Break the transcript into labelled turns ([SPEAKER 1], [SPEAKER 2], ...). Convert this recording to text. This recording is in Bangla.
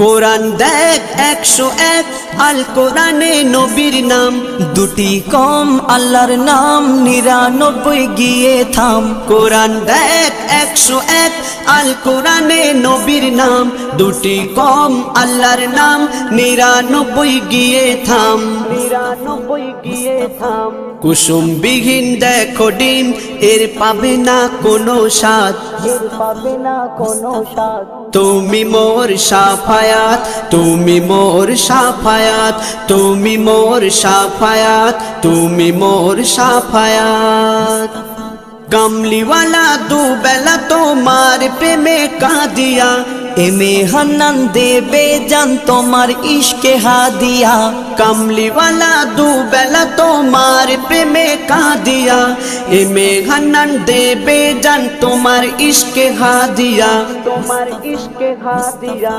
[SPEAKER 1] কোরআন দেখ 101 আল কোরআনে নবীর নাম, দুটি কম আল্লাহর নাম 99 গিয়ে থাম। কোরআন দেখ 101 আল কোরআনে নবীর নাম, দুটি কম আল্লাহর নাম 99 গিয়ে থাম। 99 গিয়ে থাম। কুসুম বিহীন দেখো ডিম, এর পাবে না কোনো স্বাদ, এর পাবে না কোনো স্বাদ। তুমি মোর শাফায়াত, তুমি মোর শাফায়াত, তুমি মোর শাফায়াত, তুমি মোর শাফায়াত। কামলিওয়ালা দুবেলা তোমার প্রেমে কাঁদিয়া, এমে হান্নান দেবে জান তোমার ইশকে হাদিয়া। কামলিওয়ালা দুবেলা তোমার প্রেমে কাঁদিয়া, এমে হান্নান দেবে জান তোমার ইশকে হাদিয়া, তোমার ইশকে হাদিয়া।